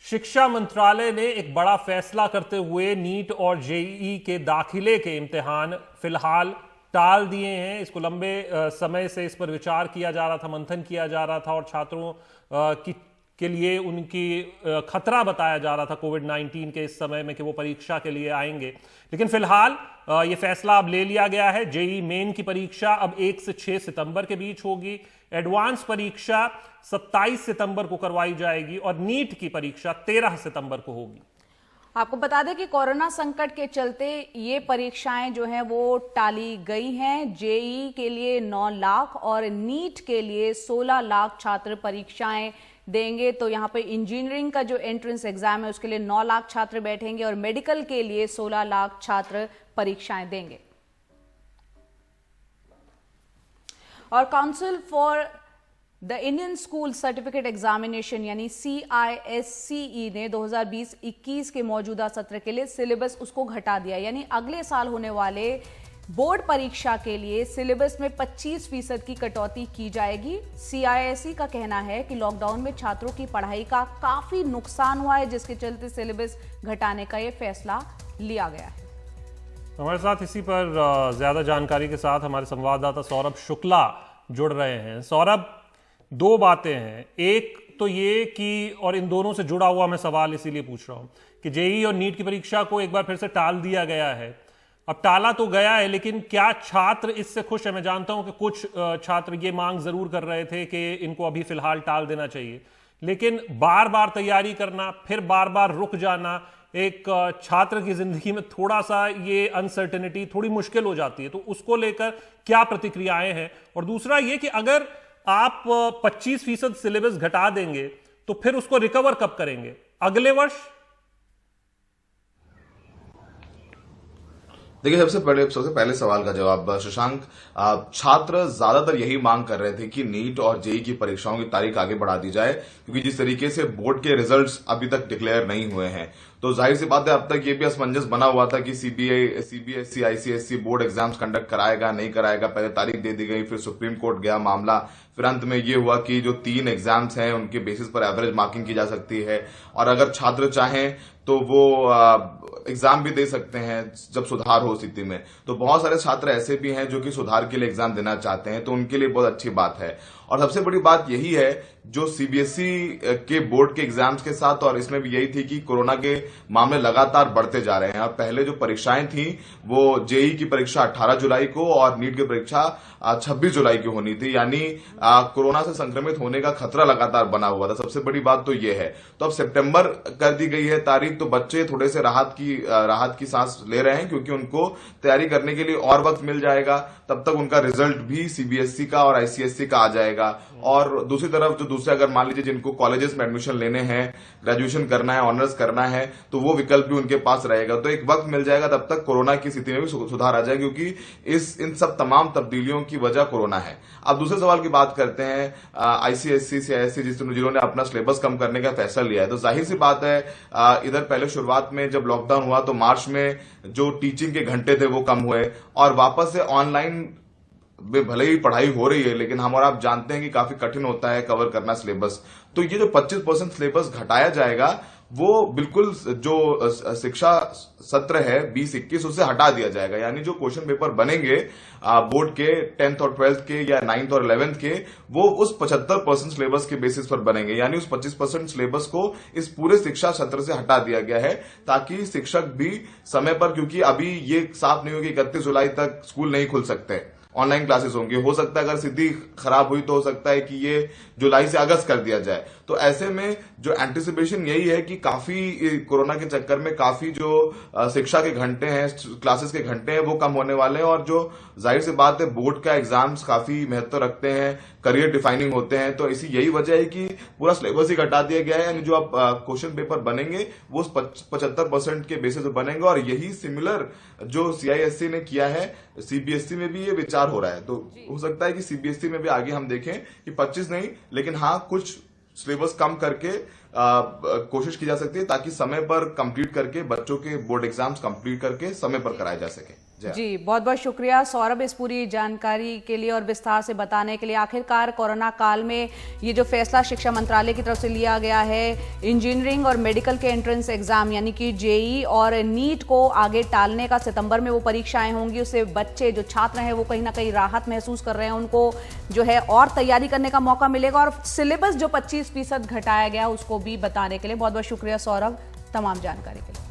शिक्षा मंत्रालय ने एक बड़ा फैसला करते हुए नीट और जेईई के दाखिले के इम्तिहान फिलहाल टाल दिए हैं। इसको लंबे समय से इस पर विचार किया जा रहा था, मंथन किया जा रहा था और छात्रों के लिए उनकी खतरा बताया जा रहा था कोविड-19 के इस समय में कि वो परीक्षा के लिए आएंगे। लेकिन फिलहाल ये फैसला अब ले लिया गया है। जेईई मेन की परीक्षा अब 1 से 6 सितंबर के बीच होगी। एडवांस परीक्षा 27 सितंबर को करवाई जाएगी और नीट की परीक्षा 13 सितंबर को होगी। आपको बता दें कि कोरोना संकट के चलते ये परीक्षाएं जो हैं वो टाली गई हैं। जेईई के लिए 9 लाख और नीट के लिए 16 लाख छात्र परीक्षाएं देंगे। तो यहाँ पे इंजीनियरिंग का जो एंट्रेंस एग्जाम है उसके लिए 9 लाख छात्र बैठेंगे और मेडिकल के लिए 16 लाख छात्र परीक्षाएं देंगे। और council for the Indian school certificate examination यानी CISCE ने 2020-21 के मौजूदा सत्र के लिए सिलेबस उसको घटा दिया। यानी अगले साल होने वाले बोर्ड परीक्षा के लिए सिलेबस में 25% की कटौती की जाएगी। CISE का कहना है कि लॉकडाउन में छात्रों की पढ़ाई का काफी नुकसान हुआ है, जिसके चलते सिलेबस घटाने का यह फैसला लिया गया है। हमारे साथ इसी पर ज्यादा जानकारी के साथ हमारे संवाददाता सौरभ शुक्ला जुड़ रहे हैं। सौरभ, दो बातें हैं। एक तो ये कि, और इन दोनों से जुड़ा हुआ मैं सवाल इसीलिए पूछ रहा हूं कि जेईई और नीट की परीक्षा को एक बार फिर से टाल दिया गया है। अब टाला तो गया है, लेकिन क्या छात्र इससे खुश है? मैं जानता हूं कि कुछ छात्र ये मांग जरूर कर रहे थे कि इनको अभी फिलहाल टाल देना चाहिए, लेकिन बार बार तैयारी करना, फिर बार बार रुक जाना, एक छात्र की जिंदगी में थोड़ा सा ये अनसर्टेनिटी थोड़ी मुश्किल हो जाती है। तो उसको लेकर क्या प्रतिक्रियाएं हैं? और दूसरा ये कि अगर आप 25% सिलेबस घटा देंगे तो फिर उसको रिकवर कब करेंगे? अगले वर्ष? देखिए, सबसे पहले सवाल का जवाब शशांक, छात्र ज्यादातर यही मांग कर रहे थे कि नीट और जेईई की परीक्षाओं की तारीख आगे बढ़ा दी जाए, क्योंकि जिस तरीके से बोर्ड के रिजल्ट्स अभी तक डिक्लेयर नहीं हुए हैं, तो जाहिर सी बात है अब तक ये भी असमंजस बना हुआ था कि CBSE ICSE board exams conduct कराएगा नहीं कराएगा। पहले तारीख दे दी गई, फिर सुप्रीम कोर्ट गया मामला, फिर अंत में ये हुआ कि जो 3 एग्जाम्स हैं उनके बेसिस पर एवरेज मार्किंग की जा सकती है और अगर छात्र चाहें तो वो एग्जाम भी दे सकते हैं जब सुधार हो स्थिति में। तो बहुत सारे छात्र ऐसे भी हैं जो कि सुधार के लिए एग्जाम देना चाहते हैं, तो उनके लिए बहुत अच्छी बात है। और सबसे बड़ी बात यही है जो सीबीएसई के बोर्ड के एग्जाम्स के साथ, और इसमें भी यही थी कि कोरोना के मामले लगातार बढ़ते जा रहे हैं। और पहले जो परीक्षाएं थी वो जेईई की परीक्षा 18 जुलाई को और नीट की परीक्षा 26 जुलाई की होनी थी, यानी कोरोना से संक्रमित होने का खतरा लगातार बना हुआ था। सबसे बड़ी बात तो ये है। तो अब सितंबर कर दी गई है तारीख, तो बच्चे थोड़े से राहत की सांस ले रहे हैं, क्योंकि उनको तैयारी करने के लिए और वक्त मिल जाएगा। तब तक उनका रिजल्ट भी सीबीएसई का और आईसीएसई का आ जाएगा। और दूसरी तरफ जो दूसरे, अगर मान लीजिए जिनको कॉलेजेस में एडमिशन लेने हैं, ग्रेजुएशन करना है, ऑनर्स करना है, तो वो विकल्प भी उनके पास रहेगा। तो एक वक्त मिल जाएगा, तब तक कोरोना की स्थिति में भी सुधार आ जाएगा, क्योंकि इन सब तमाम तब्दीलियों की वजह कोरोना है। अब दूसरे सवाल की बात करते हैं। आईसीएसई सीआईएसई जिन्होंने अपना सिलेबस कम करने का फैसला लिया है, तो जाहिर सी बात है इधर पहले शुरुआत में जब लॉकडाउन हुआ तो मार्च में जो टीचिंग के घंटे थे वो कम हुए और वापस से ऑनलाइन में भले ही पढ़ाई हो रही है, लेकिन हम और आप जानते हैं कि काफी कठिन होता है कवर करना सिलेबस। तो ये जो 25% सिलेबस घटाया जाएगा वो बिल्कुल जो शिक्षा सत्र है 20-21 उसे हटा दिया जाएगा। यानी जो क्वेश्चन पेपर बनेंगे बोर्ड के 10th और 12th के या 9th और 11th के, वो उस 75% सिलेबस के बेसिस पर बनेंगे। यानी उस 25% सिलेबस को इस पूरे शिक्षा सत्र से हटा दिया गया है, ताकि शिक्षक भी समय पर, क्योंकि अभी ये साफ नहीं होगी 31 जुलाई तक स्कूल नहीं खुल सकते, ऑनलाइन क्लासेस होंगी। हो सकता है अगर स्थिति खराब हुई तो हो सकता है कि ये जुलाई से अगस्त कर दिया जाए। तो ऐसे में जो एंटिसिपेशन यही है कि काफी कोरोना के चक्कर में काफी जो शिक्षा के घंटे हैं, क्लासेस के घंटे हैं, वो कम होने वाले हैं। और जो जाहिर सी बात है बोर्ड का एग्जाम्स काफी महत्व रखते हैं, करियर डिफाइनिंग होते हैं, तो इसी यही वजह है कि पूरा सिलेबस ही घटा दिया गया है। यानी जो अब क्वेश्चन पेपर बनेंगे वो 75% के बेसिस पर बनेंगे। और यही सिमिलर जो सीआईएससी ने किया है, सीबीएसई में भी ये विचार हो रहा है। तो हो सकता है कि सीबीएसई में भी आगे हम देखें कि 25 नहीं, लेकिन हाँ कुछ सिलेबस कम करके कोशिश की जा सकती है, ताकि समय पर कंप्लीट करके बच्चों के बोर्ड एग्जाम्स कंप्लीट करके समय पर कराए जा सके। जी, बहुत बहुत शुक्रिया सौरभ इस पूरी जानकारी के लिए और विस्तार से बताने के लिए। आखिरकार कोरोना काल में ये जो फैसला शिक्षा मंत्रालय की तरफ से लिया गया है, इंजीनियरिंग और मेडिकल के एंट्रेंस एग्जाम यानी कि जेई और नीट को आगे टालने का, सितंबर में वो परीक्षाएं होंगी, उससे बच्चे जो छात्र हैं वो कहीं ना कहीं राहत महसूस कर रहे हैं, उनको जो है और तैयारी करने का मौका मिलेगा और सिलेबस जो 25% घटाया गया उसको भी बताने के लिए बहुत बहुत शुक्रिया सौरभ तमाम जानकारी के लिए।